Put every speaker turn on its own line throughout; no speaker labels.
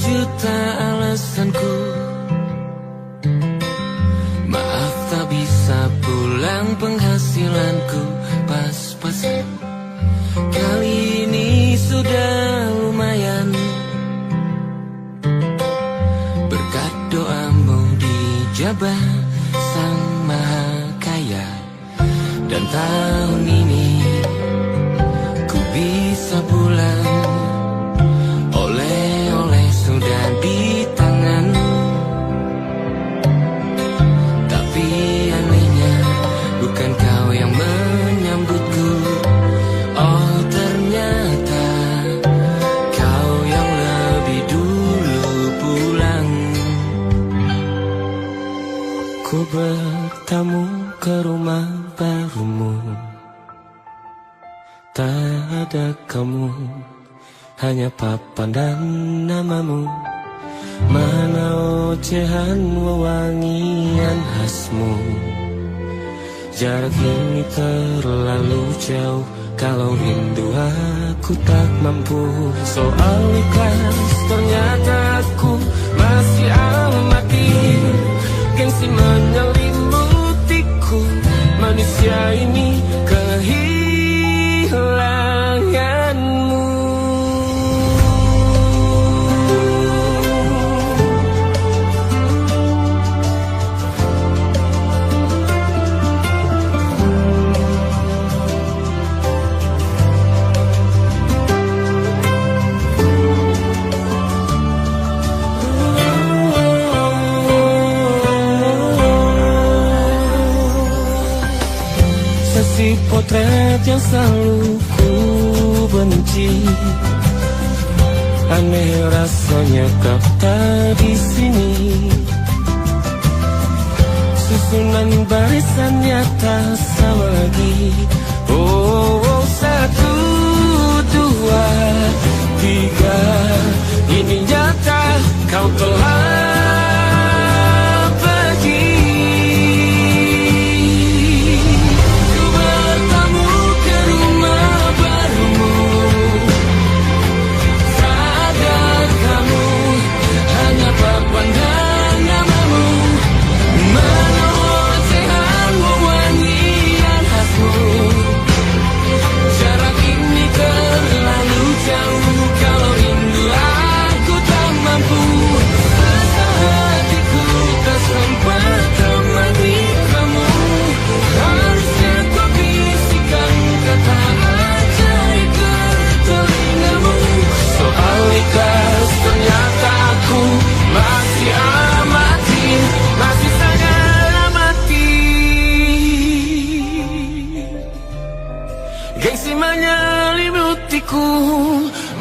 juta alasanku. Maaf tak bisa pulang, penghasilanku pas-pasan. Kali ini sudah lumayan, berkat doamu dijabah Sang Maha Kaya. Dan tahun ini ku bisa pulang, oleh-oleh sudah di tangan. Tapi anehnya bukan kau yang menyambutku. Oh ternyata kau yang lebih dulu pulang. Ku bertamu ke rumah barumu, tak ada kamu, hanya papan dan namamu. Mana ocehan wewangian khasmu. Jarak ini terlalu jauh, kalau rindu aku tak mampu. Soal ikhlas ternyata aku masih amati. Gengsi menyelimutiku, manusia ini kehilanganmu. Si potret yang selalu ku benci, aneh rasanya kau tak di sini. Susunan barisannya tak sama lagi. Oh, 1, 2, 3, ini nyata kau telah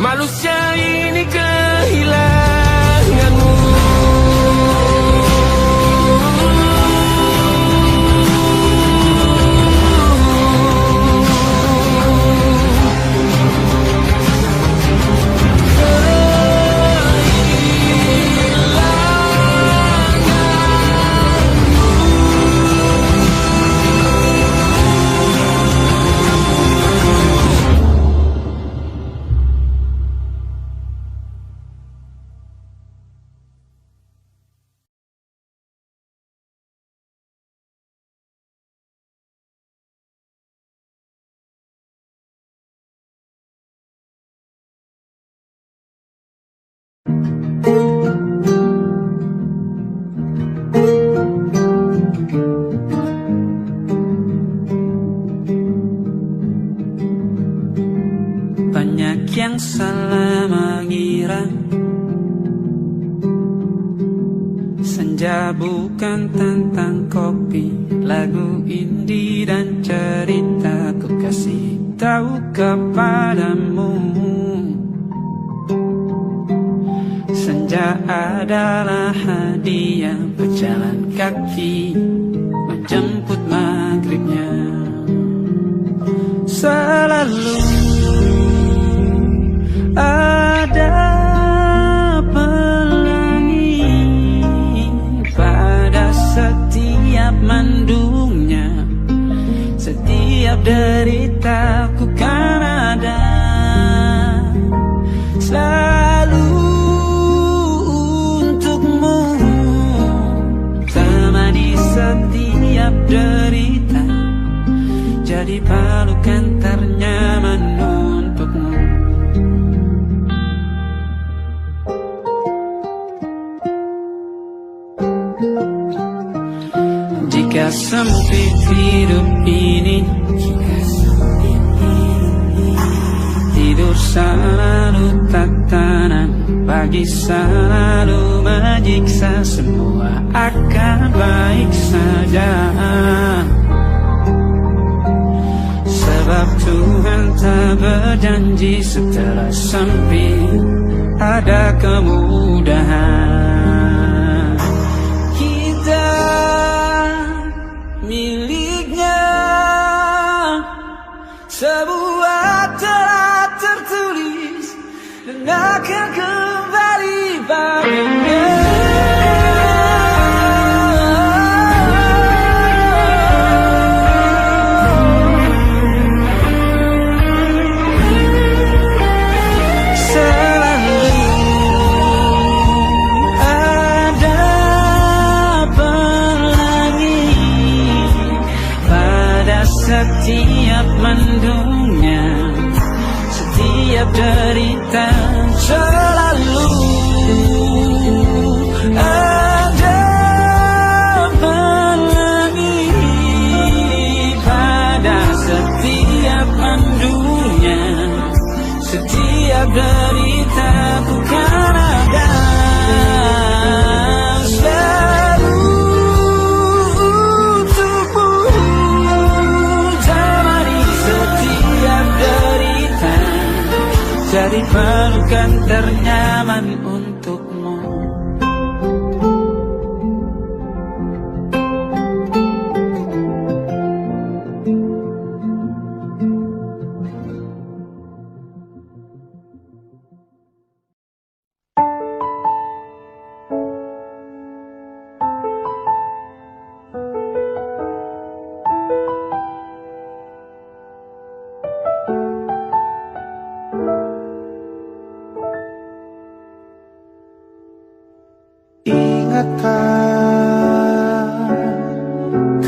manusia ini kehilanganmu.
Banyak yang salah mengira senja bukan tentang kopi, lagu indie dan cerita. Ku kasih tahu kepadamu, senja adalah hadiah berjalan kaki menjemput maghribnya. Selalu ada pelangi pada setiap mendungnya. Setiap deritaku kan ada, selalu jadi pelukan ternyaman untukmu. Jika sempit hidup ini, tidur selalu tak tenang, pagi selalu menyiksa, semua akan baik saja. Sebab Tuhan tak berjanji setelah sempit ada kemudahan. Kita miliknya, sebuah telah tertulis dan akan kembali padanya. Setiap mendungnya, setiap derita, selalu ada pelangi. Pada setiap mendungnya, setiap derita, bukan ada. Jadi pelukan ternyaman untukmu.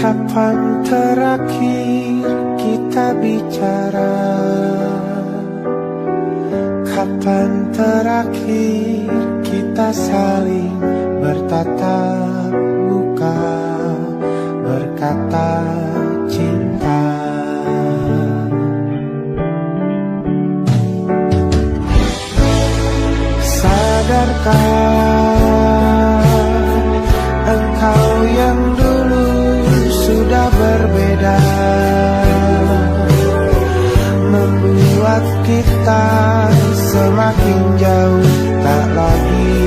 Kapan terakhir kita bicara? Kapan terakhir kita saling bertatap muka, berkata cinta? Sadarkah engkau yang dulu sudah berbeda, membuat kita semakin jauh, tak lagi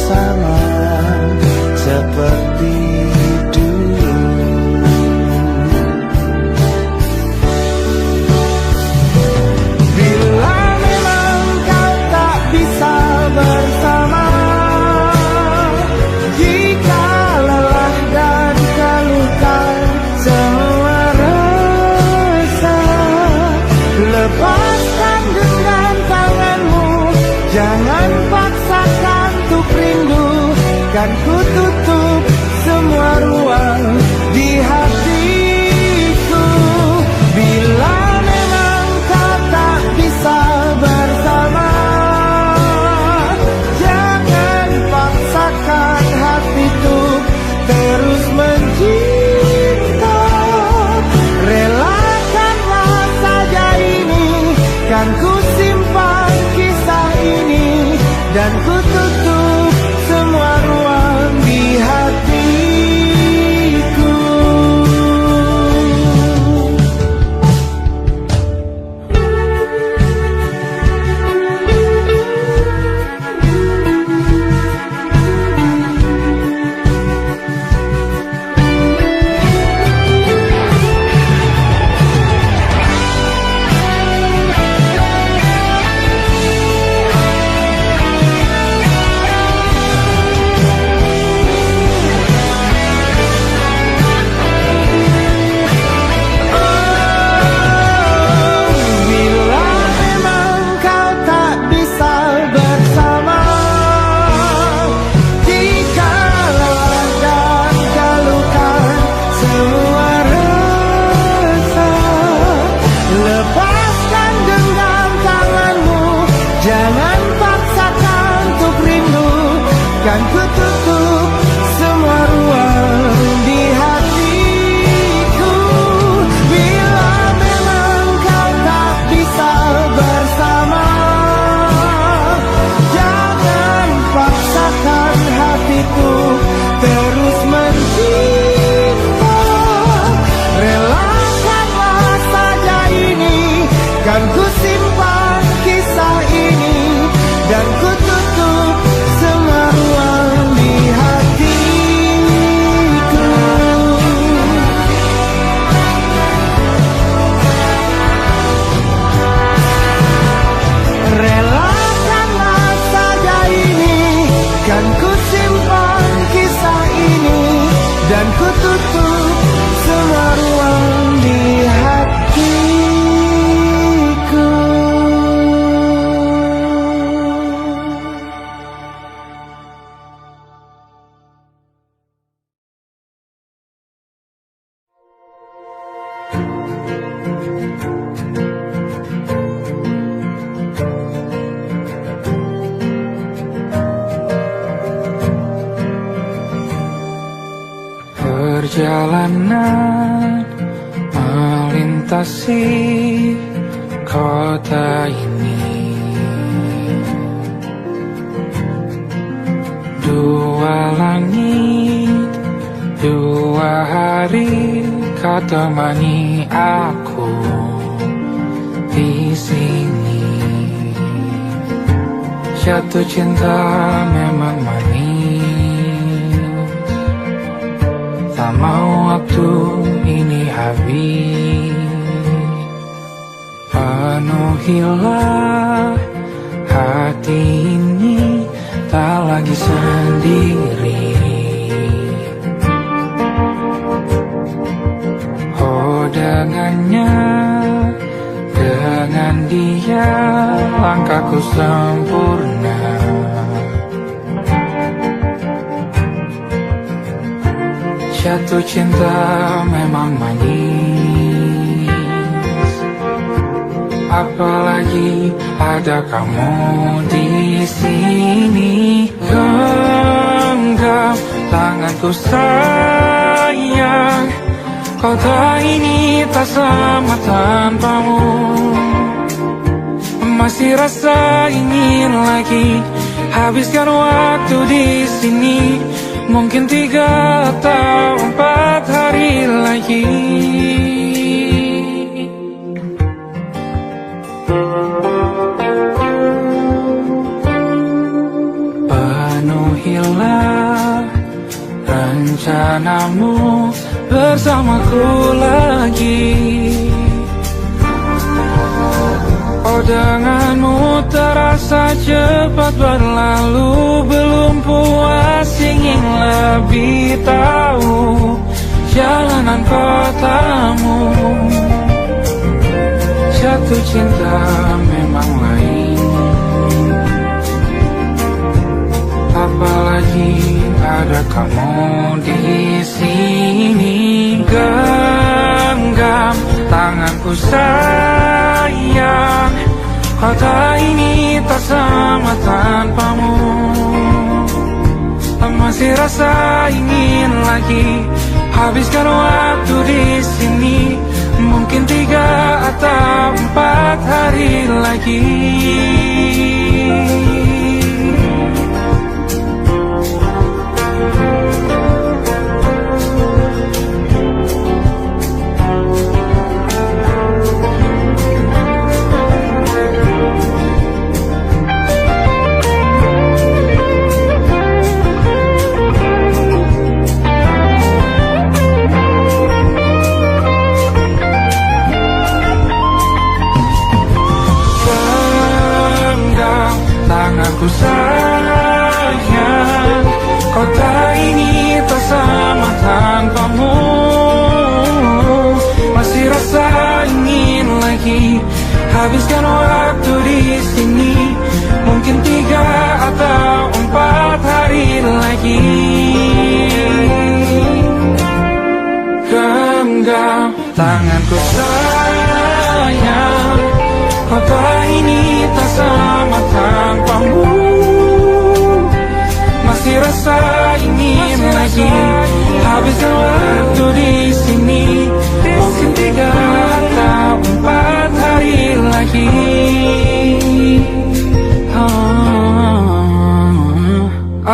sama seperti dulu. Bila memang kau tak bisa bersama, jika lelah dan keluhkan semua rasa, lepaskan dengan tanganmu, jangan paksakan untuk rindu. Kan ku tutup semua ruang di hatiku. Bila memang kau tak bisa bersama, jangan paksakan hatiku terus mencinta. Relakanlah saja ini, kan ku simpan kisah ini, dan ku tutup semua ruang di hatiku. terus mencinta. Relakanlah saja ini, kan ku simpan kisah ini, dan ku tutup semua ruang di hatiku. Relakanlah saja ini, kan ku simpan kisah ini, dan ku tutup semua ruang di hatiku.
Perjalanan melintasi kota ini, dua langit, dua hari kau temani aku di sini. Jatuh cinta memang manis, tak mau waktu ini habis. Penuhilah hati ini, tak lagi sendiri. Oh dengannya, dengan dia langkahku sempurna. Jatuh cinta memang manis, apalagi ada kamu di sini. Genggam tanganku sayang, kota ini tak sama tanpamu. Masih rasa ingin lagi habiskan waktu di sini. Mungkin 3 atau 4 hari lagi. Penuhilah rencanamu bersamaku lagi. Oh denganmu terasa cepat berlalu, belum puas ingin lebih tahu jalanan kotamu. Jatuh cinta memang lain, apalagi ada kamu di sini. Genggam tanganku sayang, kota ini tak sama tanpamu. Masih rasa ingin lagi habiskan waktu di sini. Mungkin 3 atau 4 hari lagi.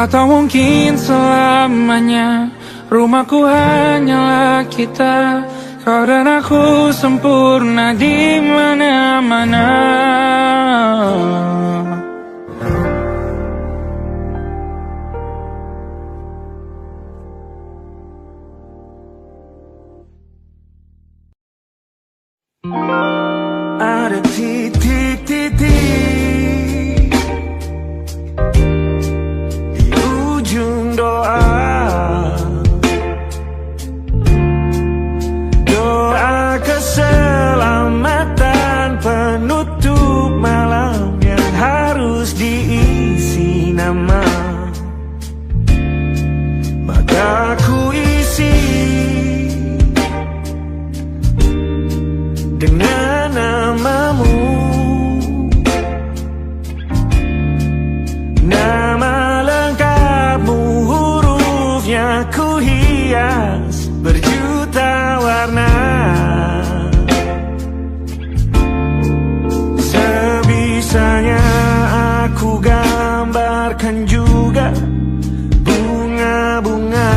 Atau mungkin selamanya rumahku hanyalah kita. Kau dan aku sempurna di mana-mana.
Ada titik-titik di ujung doa, doa keselamatan penutup malam yang harus diisi nama. Maka ku isi dengan namamu, nama lengkapmu, hurufnya ku hias berjuta warna. Sebisanya aku gambarkan juga bunga-bunga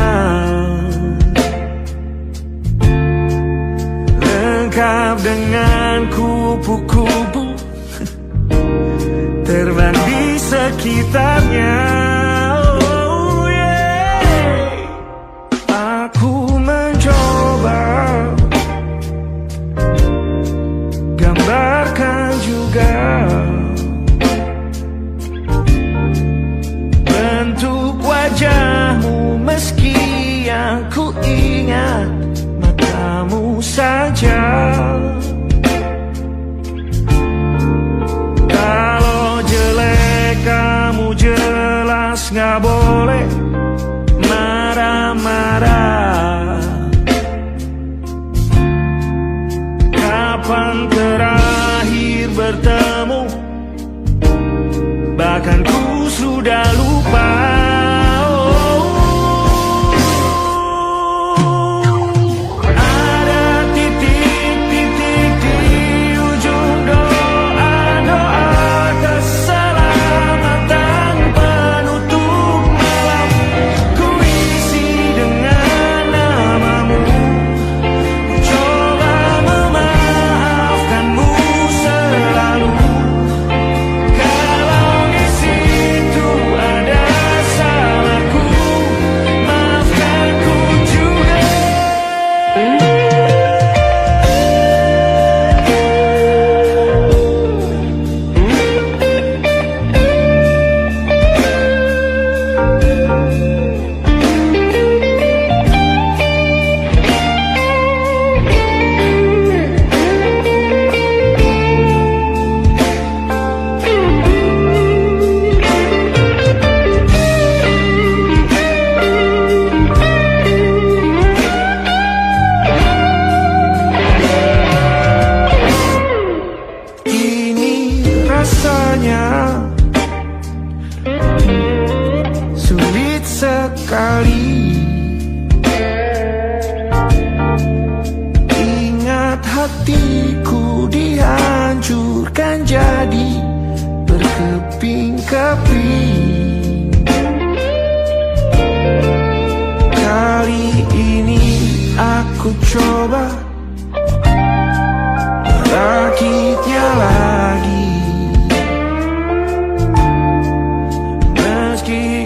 lengkap dengan kupu-kupu terbang di sekitarnya. Oh yeah. Aku mencoba gambarkan juga bentuk wajahmu, meski yang ku ingat matamu saja. Kalau jelek kamu jelas gak boleh marah-marah. Kapan terakhir bertemu, bahkan ku sudah lupa. Sulit sekali ingat hatiku dihancurkan jadi berkeping-keping. Kali ini aku coba merakitnya lagi.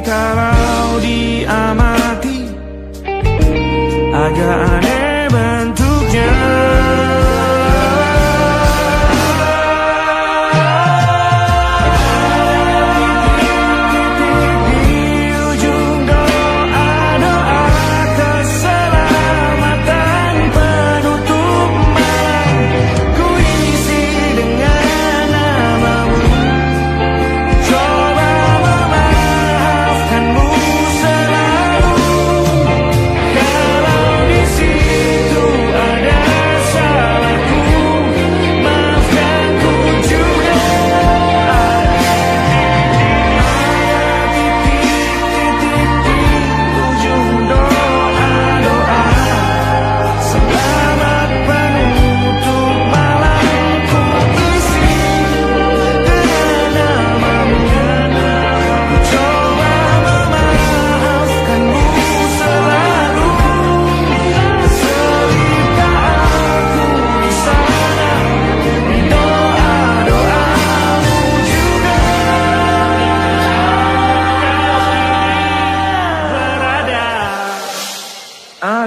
Kalau diamati agak aneh bentuknya. See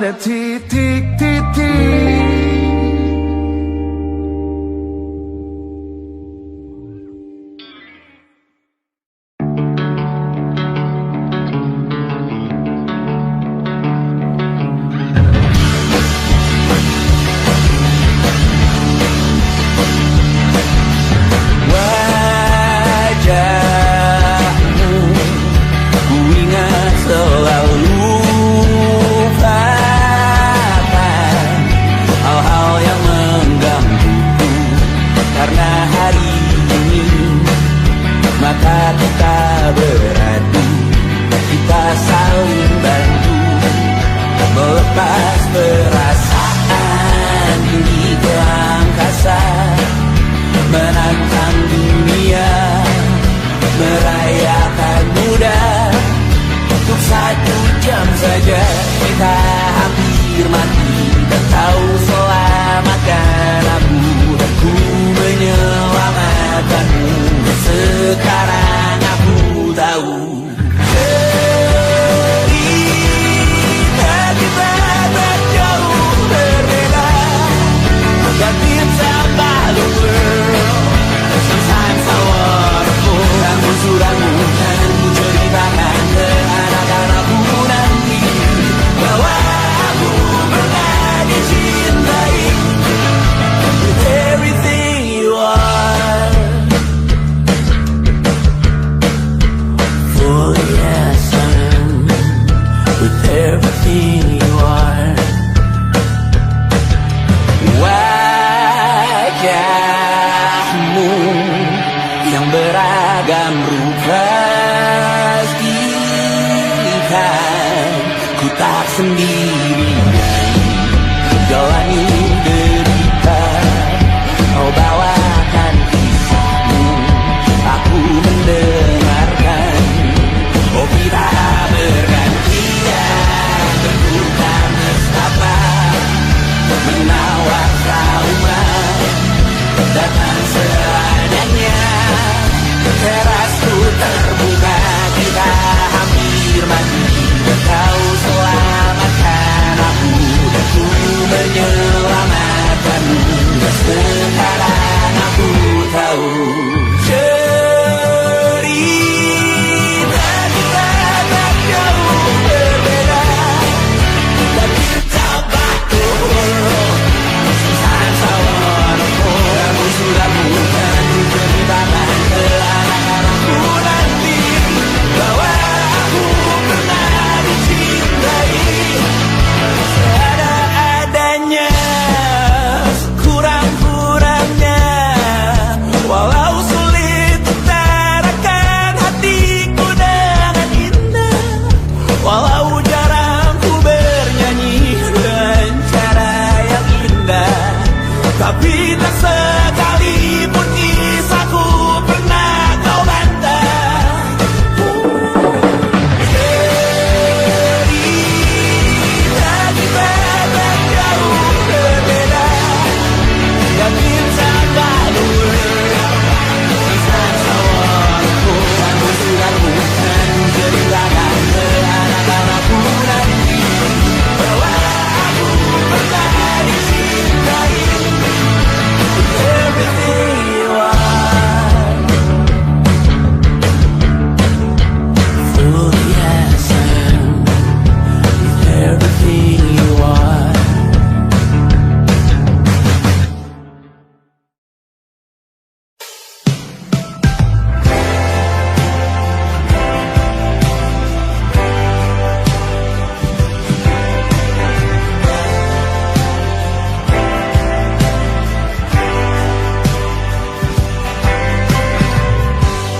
ada titik-titik.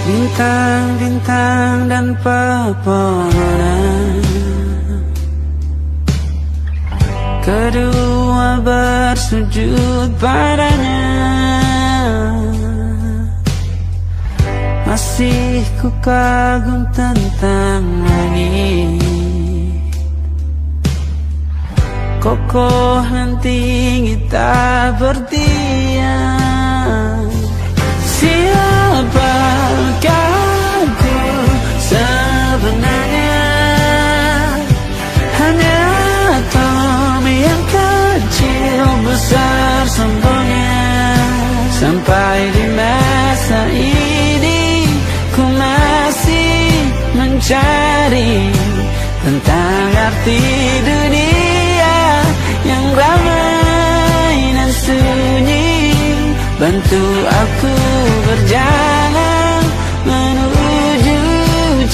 Bintang-bintang dan pepohonan, kedua bersujud padanya. Masih ku kagum tentang langit, kokoh dan tinggi tak berdiam. Siapakah aku sebenarnya? Hanya tahu mencari tentang arti dunia yang ramai dan sunyi. Bantu aku berjalan menuju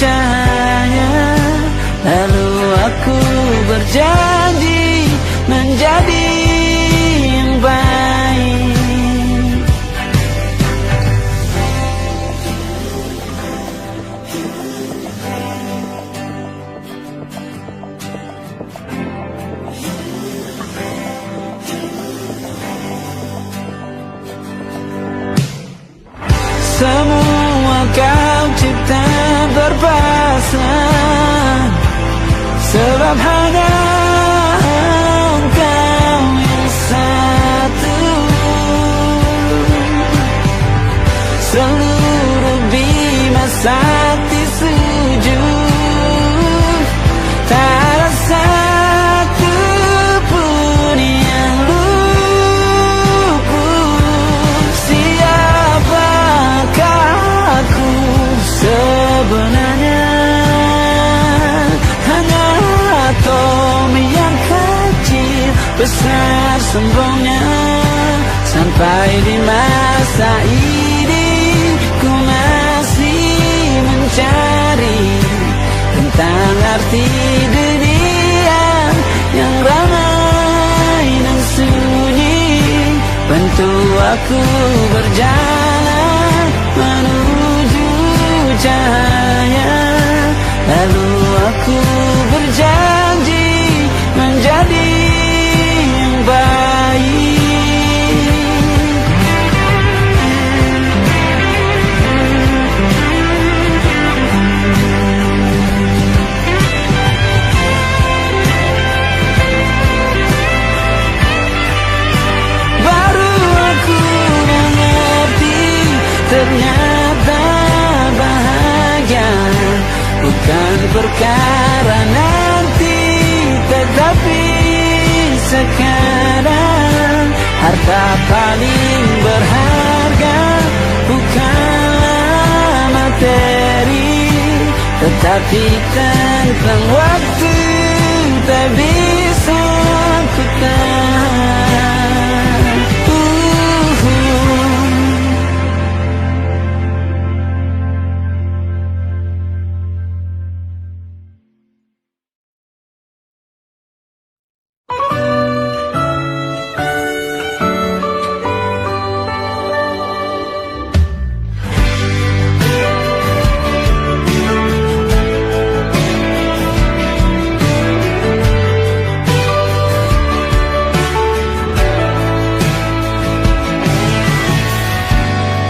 cahaya, lalu aku berjanji menjadi yang baik. Semua kau cipta berpasang, sebab hanya Engkau yang satu. Seluruh bima sakti sujud, tak ada satu pun yang luput. Siapakah aku sebenarnya? Hanya atom yang kecil, besar sombongnya. Sampai di masa ini ku masih mencari tentang arti dunia yang ramai dan sunyi. Bantu aku berjalan menuju cahaya, lalu aku berjanji menjadi yang baik. Baru aku mengerti, ternyata bahagia bukan perkara nanti, tetapi sekarang. Harta paling berharga bukanlah materi, tetapi tentang waktu tak bisa ku tahan.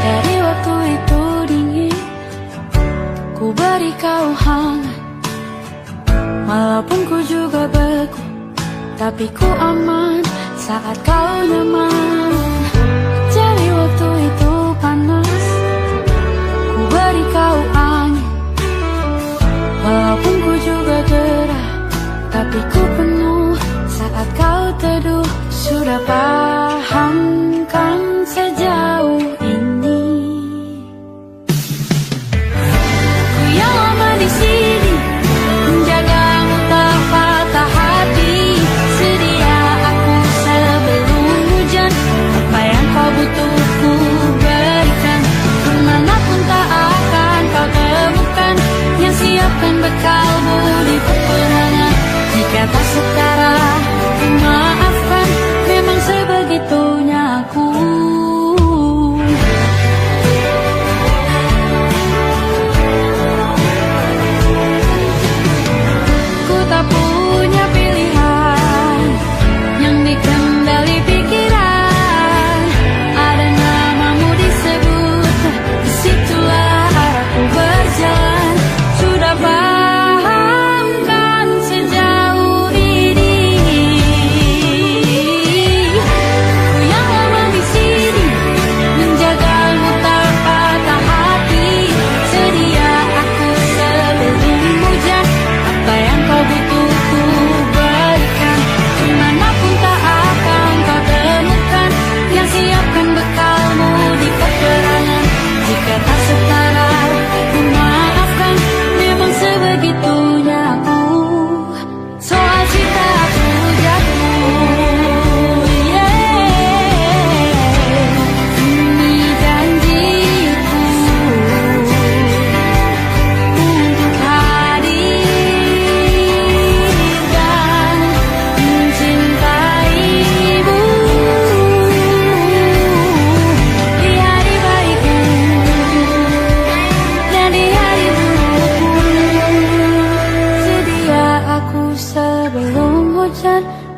Dari waktu itu dingin, ku beri kau hangat. Walaupun ku juga beku, tapi ku aman saat kau nyaman. Dari waktu itu panas, ku beri kau angin. Walaupun ku juga gerah, tapi ku penuh saat kau teduh. Sudah paham kan sejauh ini? Ku yang lama di sini, menjagamu tak patah hati. Sedia aku sebelum hujan, apa yang kau butuh ku berikan. Kemanapun tak akan kau temukan yang siapkan bekalmu di peperangan. Jika tak setara, ku maafkan. Memang sebenarnya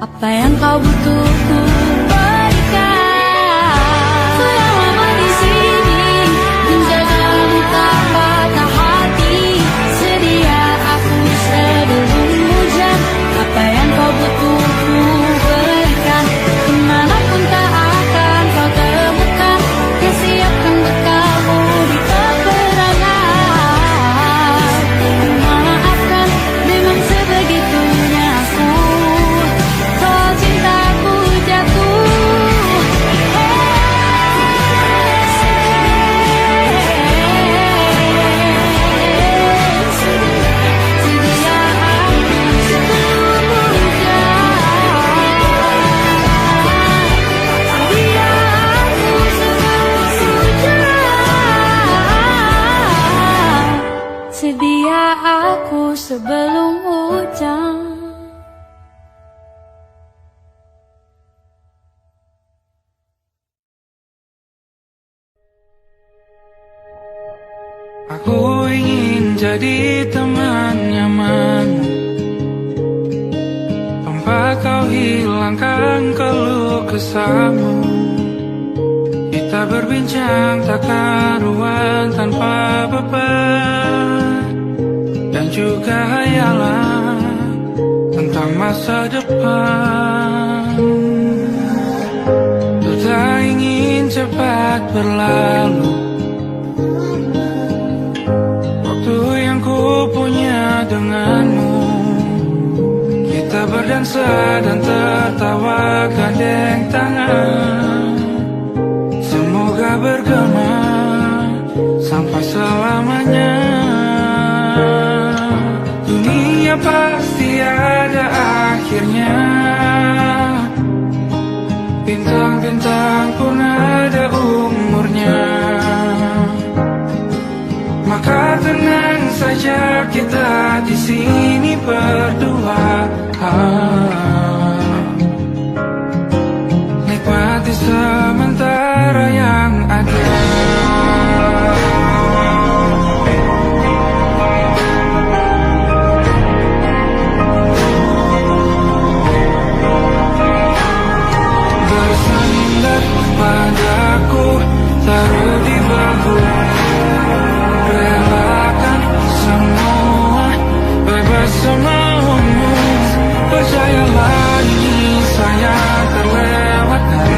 Apa yang kau butuh ku berikan. Sudah lama di sini menjagamu tak patah hati. Sedia aku sebelum hujan. Apa yang kau butuh ku berikan. Kemanapun tak akan kau temukan. Yang siapkan bekalmu di peperangan. Maafkan memang sebegitunya aku. Kau cintaku jatuh. Sedia aku sebelum hujan. Sedia aku sebelum hujan. Sedia aku sebelum hujan.
Aku ingin jadi teman nyaman, tempat kau hilangkan keluh kesahmu. Kita berbincang tak karuan tanpa beban, dan juga hayalan tentang masa depan. Ku tak ingin cepat berlalu waktu yang ku punya denganmu. Kita berdansa dan tertawa gandeng tangan. Semoga bergema sampai selamanya. Dunia pasti ada akhirnya. Bintang-bintang pun ada umurnya. Maka tenang saja kita di sini berdua. Nikmati sementara yang ada. Bersandar padaku, taruh di bahu. Relakan semua, bebas semaumu. Percayalah ini saya terlewatkan.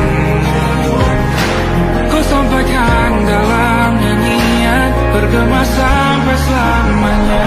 Ku sampaikan dalam nyanyian, bergema sampai selamanya.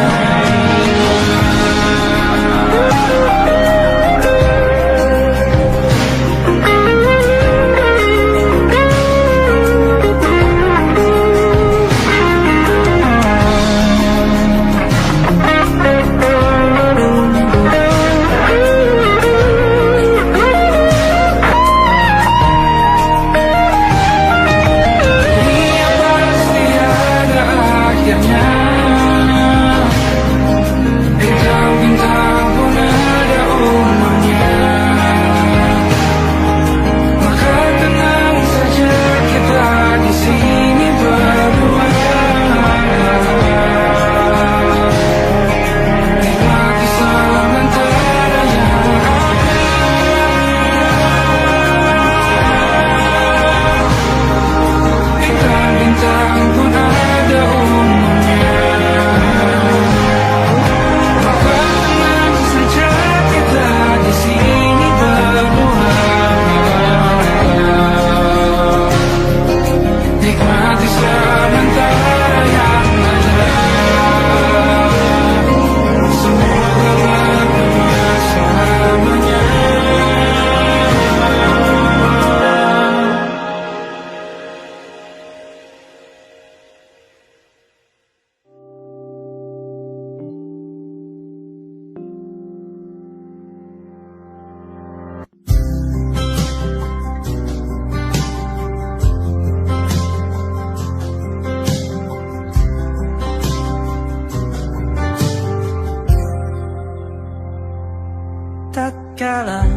Tatkala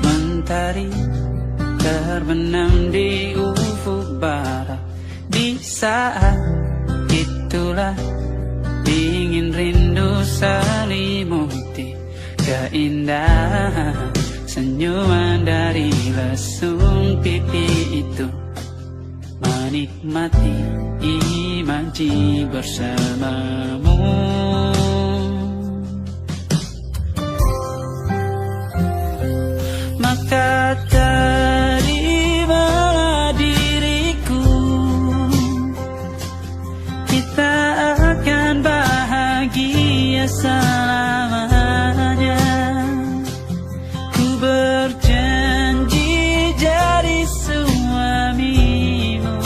mentari terbenam di ufuk barat, di saat itulah dingin rindu selimuti keindahan senyuman dari lesung pipi itu, menikmati imaji bersamamu. Maka terimalah diriku, kita akan bahagia selamanya. Ku berjanji jadi suamimu,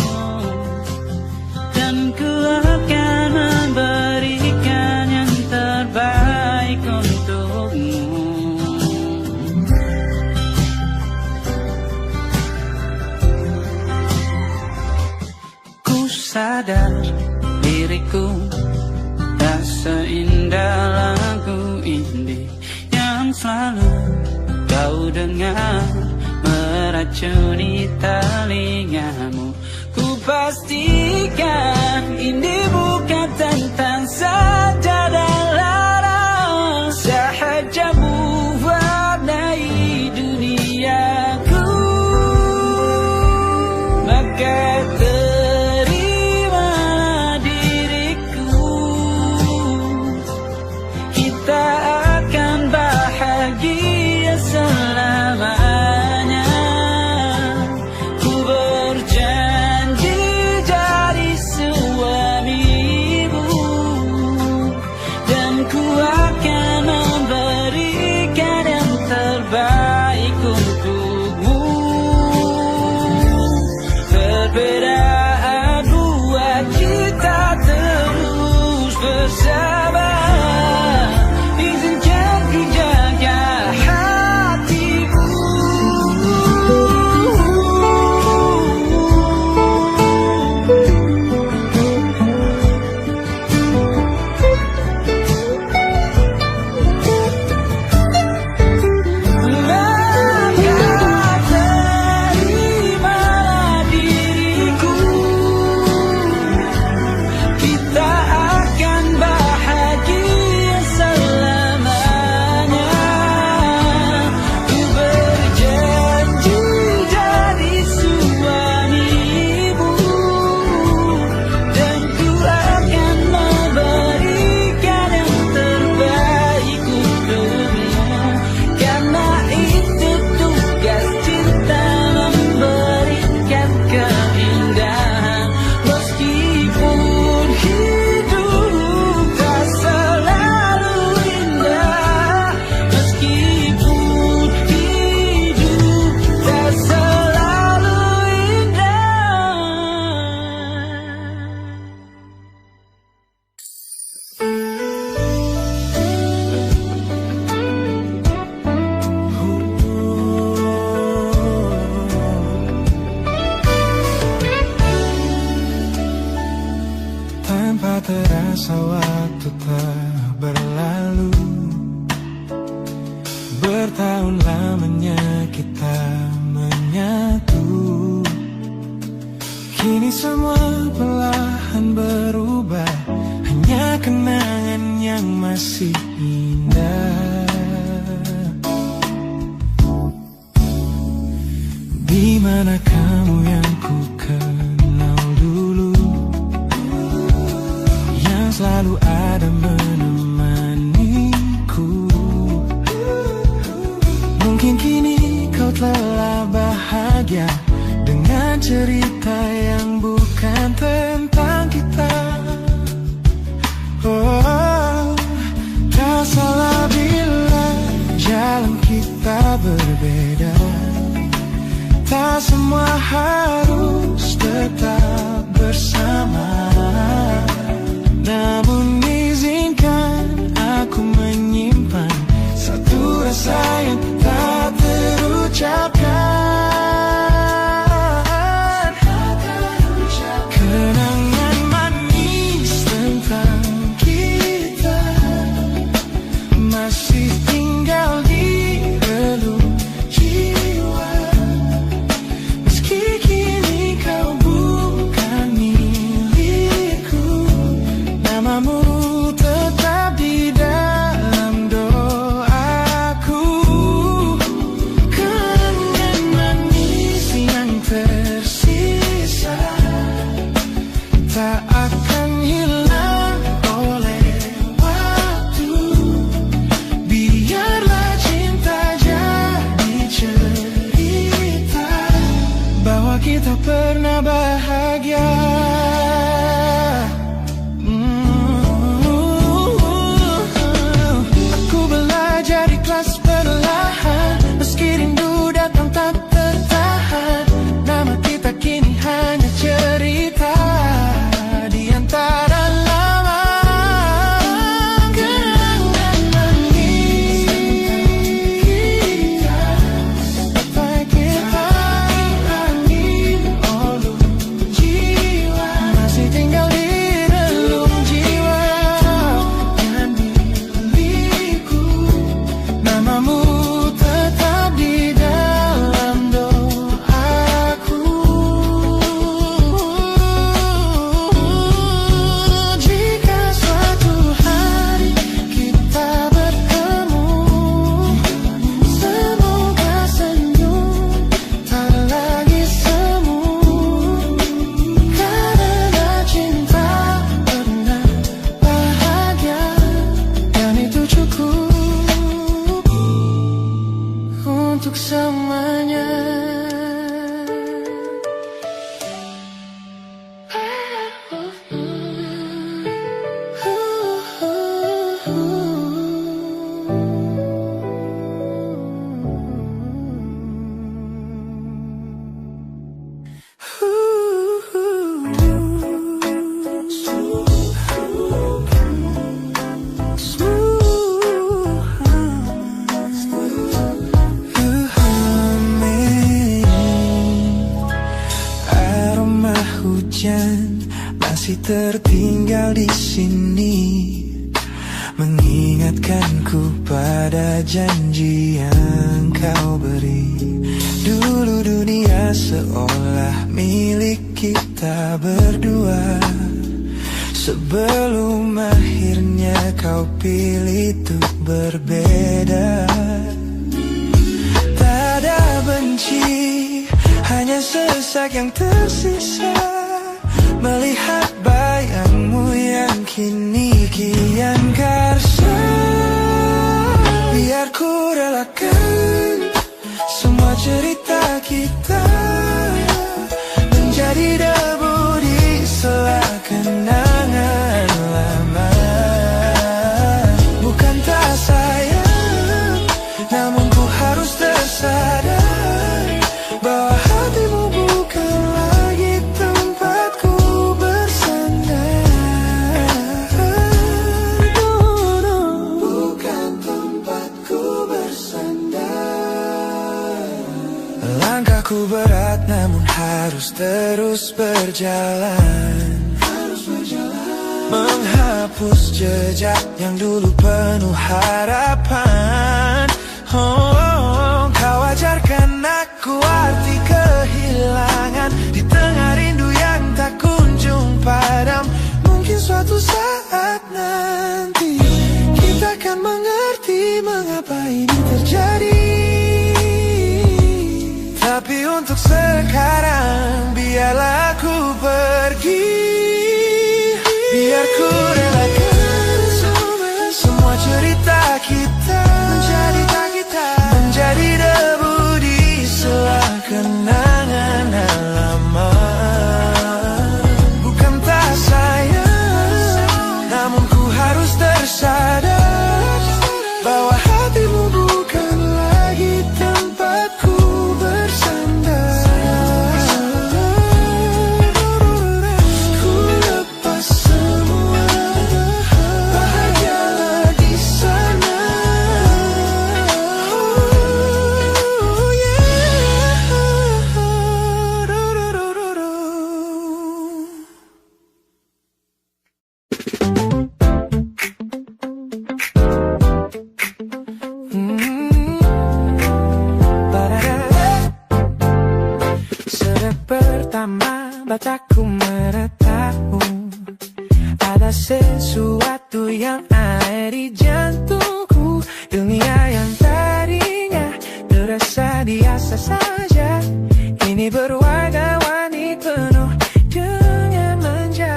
dan ku akan memberikan yang terbaik untukmu. Ku sadar diriku tak seindah lagu indie yang selalu kau dengar meracuni telingamu. Ku pastikan ini bukan tentang sajadah lara, sahaja mewarnai duniaku. Maka terimalah diriku, kita akan bahagia selamanya. Ku berjanji jadi suamimu, dan ku akan memberikan yang terbaik untukmu. Perbedaan buat kita terus bersama. Izinkan ku jaga hatimu. Maka terimalah diriku, kita akan bahagia selamanya. Ku berjanji jadi suamimu, dan ku akan memberikan yang terbaik untukmu. Karena itu tugas cinta, memberikan keindahan. Meskipun hidup tak selalu indah, meskipun hidup tak selalu indah.
Tanpa terasa waktu telah berlalu, bertahun lamanya kita menyatu. Kini semua perlahan berubah, hanya kenangan yang masih indah. Di mana kamu yang ku kenal dulu, yang selalu ada menemaniku. Mungkin kini kau telah bahagia dengan cerita yang bukan tentang kita. Oh, tak salah bila jalan kita berbeda. Tak semua harus tetap bersama. Namun izinkan aku menyimpan satu rasa yang tak terucapkan. Kenangan manis tentang kita masih tinggal di relung jiwa. Meski kini kau bukan milikku, nama kita pernah bahagia. Aku belajar ikhlas perlahan, meski rindu datang tak tertahan. Nama kita kini hanya cerita di antara lama kenangan manis. Sampai kita hilangin oleh jiwa, masih tinggal di relung jiwa yang milikku. Namamu tetap di dalam doaku. Jika suatu hari kita bertemu, semoga senyum tak lagi semu. Karena cinta pernah bahagia, dan itu cukup untuk semuanya. Aroma hujan masih tertinggal di sini, mengingatkanku pada janji yang kau beri. Dulu dunia seolah milik kita berdua, sebelum akhirnya kau pilih untuk berbeda. Tak ada benci, hanya sesak yang tersisa, melihat bayangmu yang kini kian karsa. Biar ku relakan semua cerita kita menjadi debu di sela kenangan lama. Bukan tak sayang, namun ku harus tersadar bahwa hatimu bukan lagi tempatku bersandar. Bukan tempatku bersandar. Langkahku berat namun harus terus berjalan, menghapus jejak yang dulu penuh harapan. Oh, kau ajarkan aku arti kehilangan di tengah rindu yang tak kunjung padam. Mungkin suatu saat nanti kita akan mengerti mengapa ini terjadi. Tapi untuk sekarang biarlah aku pergi. Biar ku relakan semua cerita kita menjadi debu di sela kenangan lama. Bukan tak sayang, namun ku harus tersadar bahwa hatimu bukan lagi tempatku bersandar. Ku lepas semua, bahagialah di sana. Oh yeah. Sejak pertama mataku meratamu, ada sesuatu yang ada di jantungku. Dunia yang tadinya terasa biasa saja, kini berwarna-warni penuh dengan manja.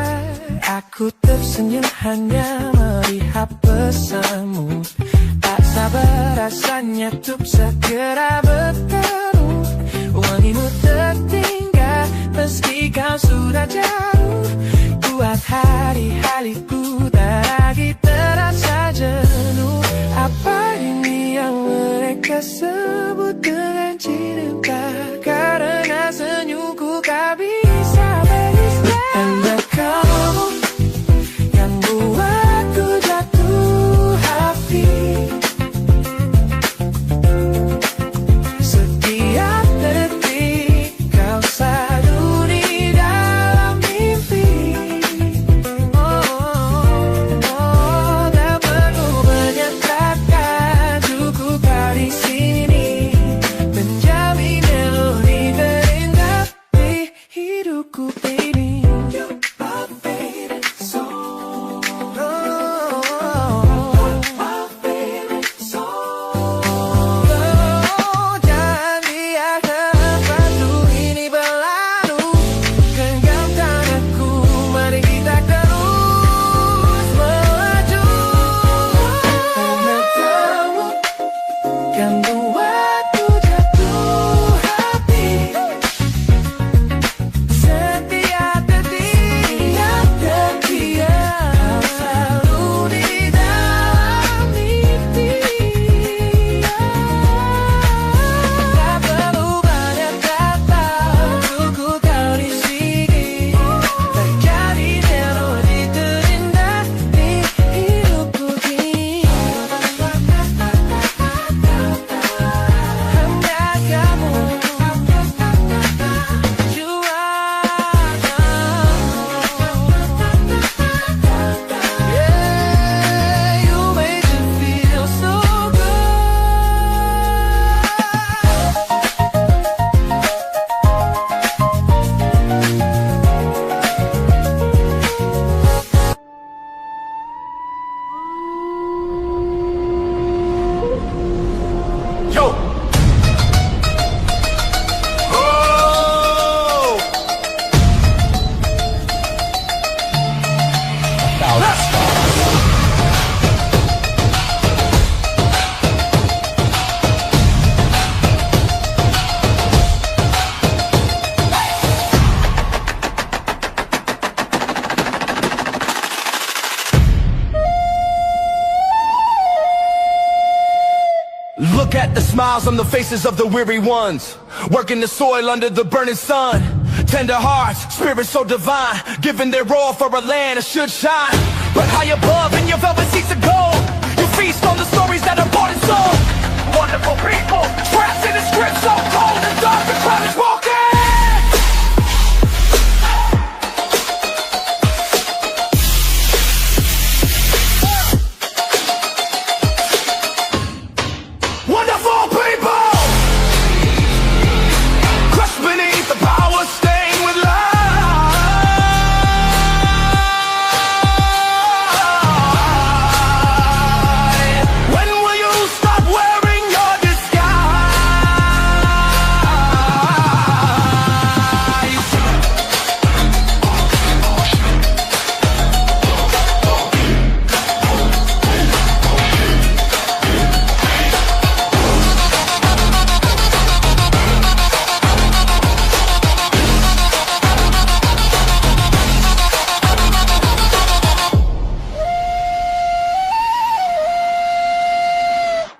Aku tersenyum hanya melihat pesanmu, tak sabar rasanya untuk segera bertemu. Wangimu tertinggal sudah jauh. Buat hari-hariku tak lagi terasa jenuh. Apa ini yang mereka sebut dengan cinta? Karena senyumku tak bisa beristirahat. Hanya kamu yang buatku jatuh hati. Setiap detik kau selalu di dalam mimpi. Tak perlu banyak kata, cukup kau di sini menjamin melodi terindah di hidupku ini. You're my favorite song. My favorite song. Jangan biarkan waktu ini berlalu. Genggam tanganku, mari kita terus melaju. Karena kamu yang buatku jatuh hati. Setiap detik kau selalu di dalam mimpi. Tak perlu banyak kata, cukup kau di sini menjadi melodi terindah di hidupku ini. Hanya kamu, you yeah, you make me feel so good.
Yo! Oh! Look at the smiles on the faces of the weary ones, working the soil under the burning sun. Tender hearts, spirits so divine, giving their all for a land that should shine. But high above in your velvet seats of gold, you feast on the stories that are bought and sold. Wonderful people, trapped in a script so cold and dark, the crowd is walking. Wonderful people, crushed beneath the power, stained with light. When will you stop wearing your disguise?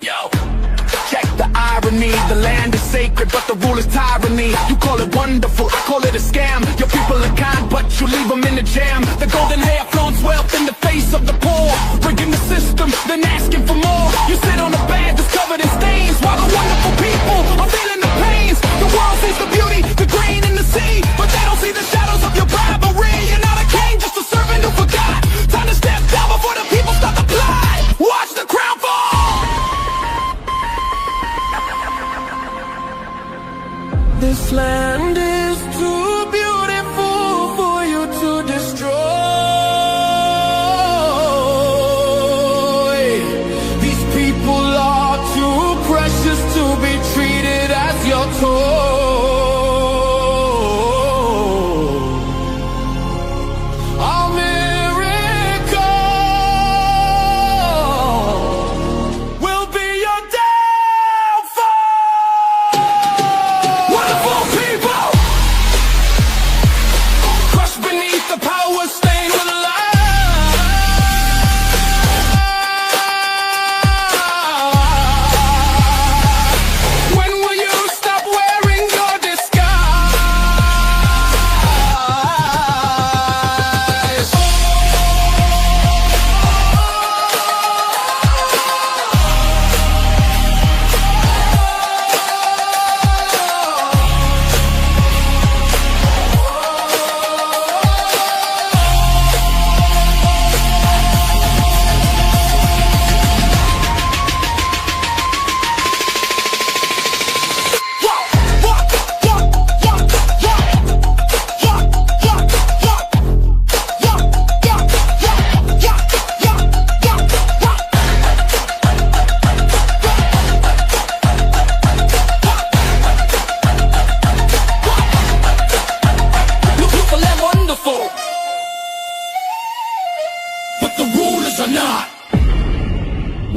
Yo, check the irony. The land is sacred, but the rule is tyranny. You call it wonderful, I call it a scam. Your people are kind, but you leave them in the jam. The golden hair flaunts wealth in the face of the poor, rigging the system, then asking for more. You sit on a bed that's covered in stains, while the wonderful people are feeling the pains. The world sees the beauty, the grain in the sea, but they don't see the shadows of your bribery. You're not a king, just a servant who forgot. Time to step down before the people start to plot. Watch the crown fall.
This land is too beautiful for you to destroy. These people are too precious to be treated as your toy. Our miracle will be your downfall. Wonderful people,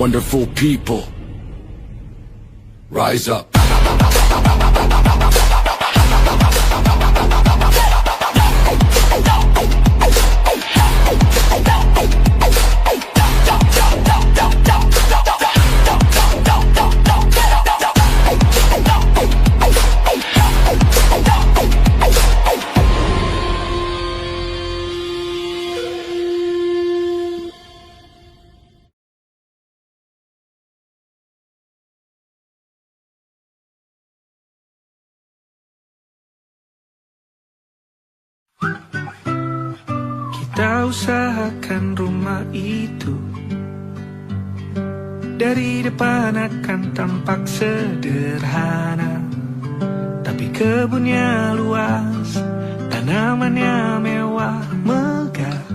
wonderful people. Rise up.
Kita usahakan rumah itu dari depan akan tampak sederhana, tapi kebunnya luas, tanamannya mewah megah.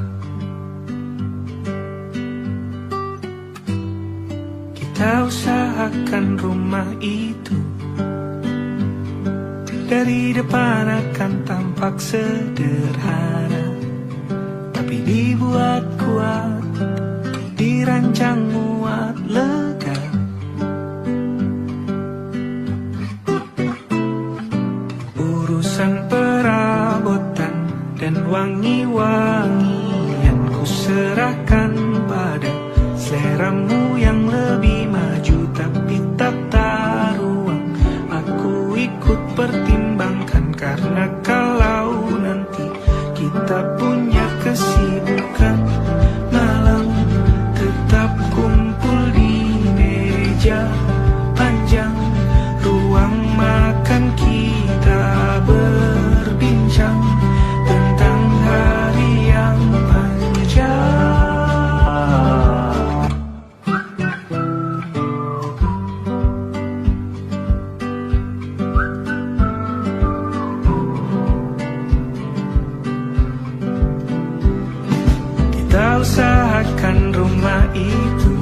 Kita usahakan rumah itu dari depan akan tampak sederhana, tapi dibuat kuat, dirancang muat lega. Urusan perabotan dan wangi-wangian ku serahkan pada seleramu yang lebih maju, tapi tata ruang aku ikut pertimbangkan, karena kalau nanti kita punya kesibukan malam, tetap kumpul di meja panjang ruang makan, kita berbincang tentang hari yang panjang. Kita usahakan rumah itu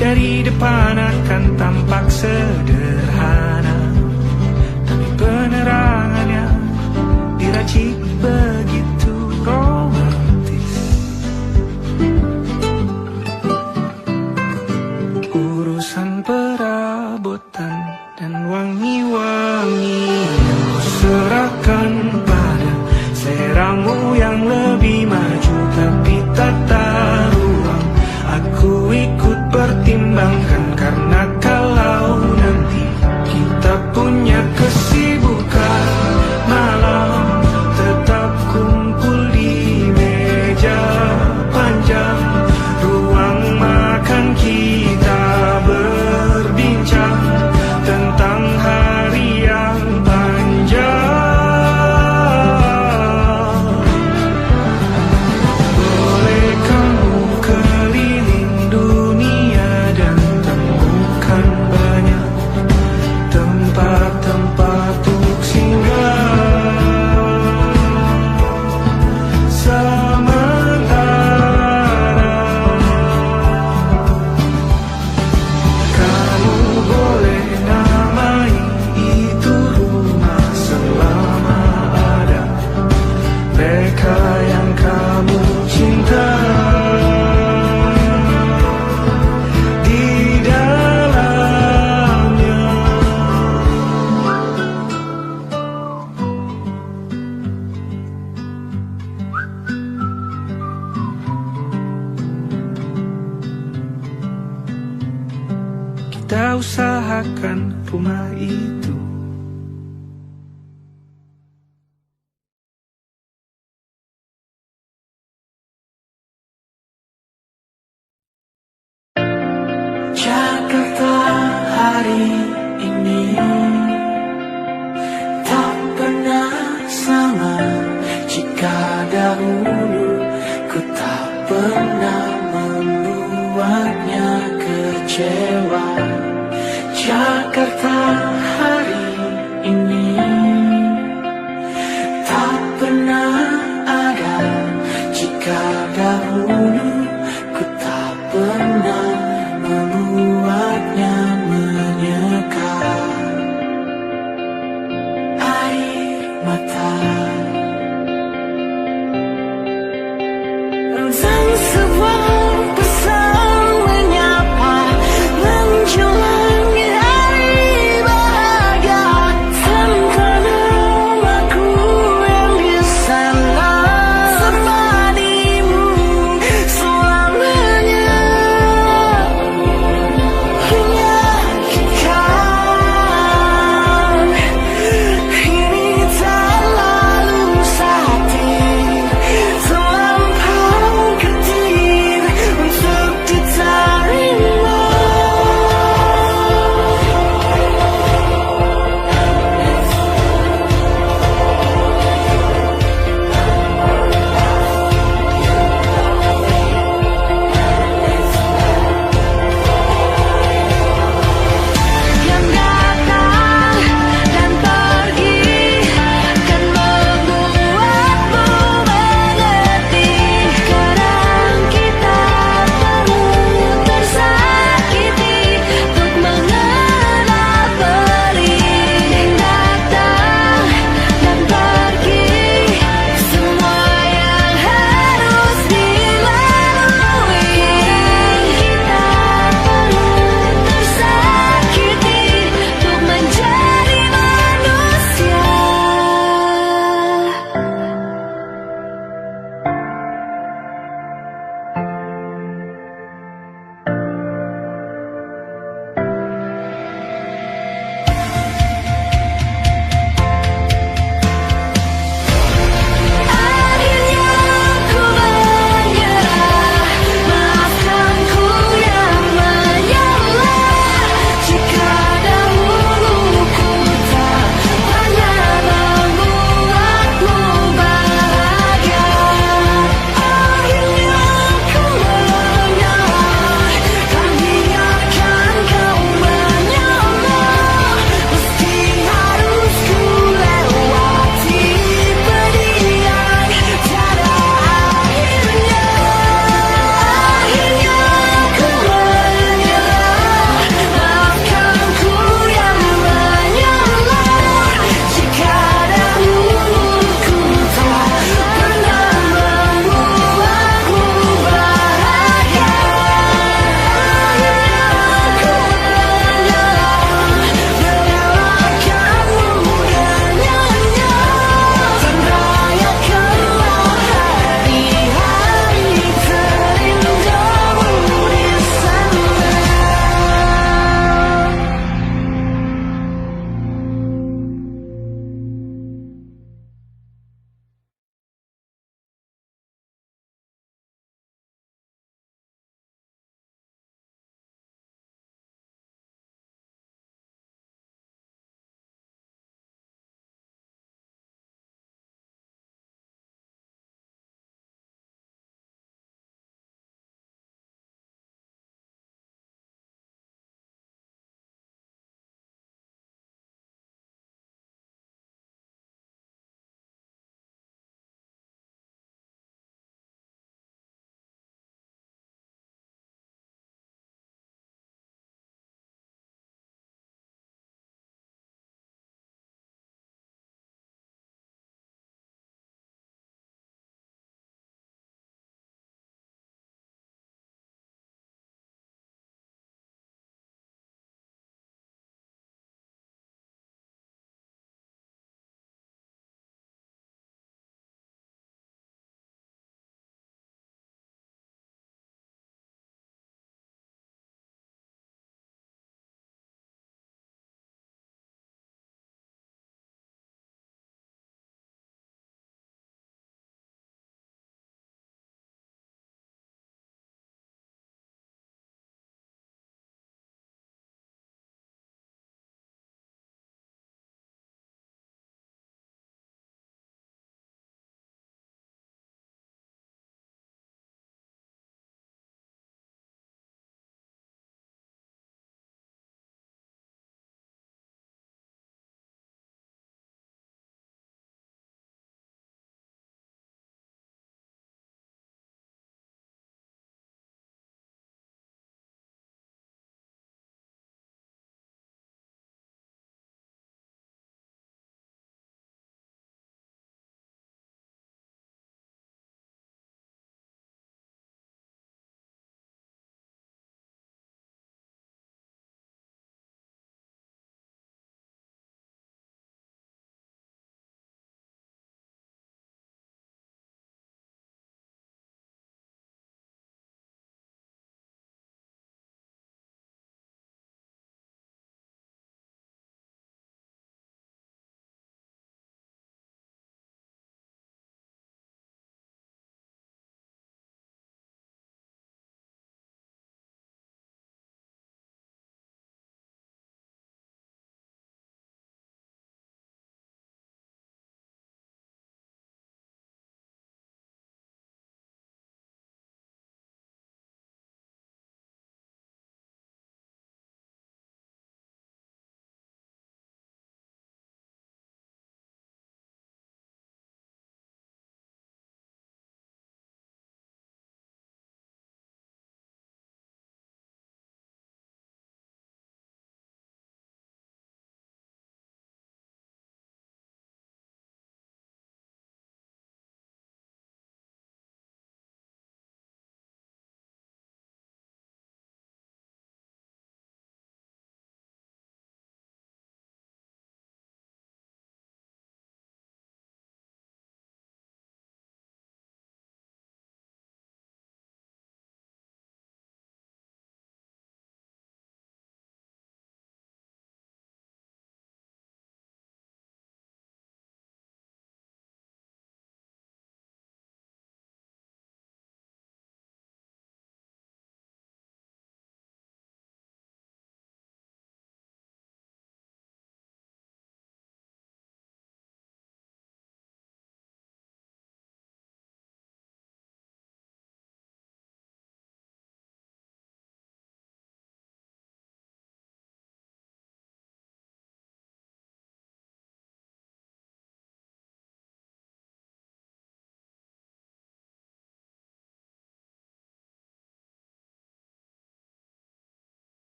dari depan akan tampak sederhana, tapi penerangannya diracik begitu romantis. Urusan perabotan dan wangi-wangian ku serahkan pada seleramu yang lebih maju, tapi tata ruang aku ikut pertimbangkan, karena kalau nanti kita punya kesibukan malam, tetap kumpul di meja panjang ruang makan, kita berbincang tentang hari yang panjang. Kita usahakan rumah itu.
Jakarta hari ini tak pernah sama, jika dahulu ku tak pernah membuatnya kecewa.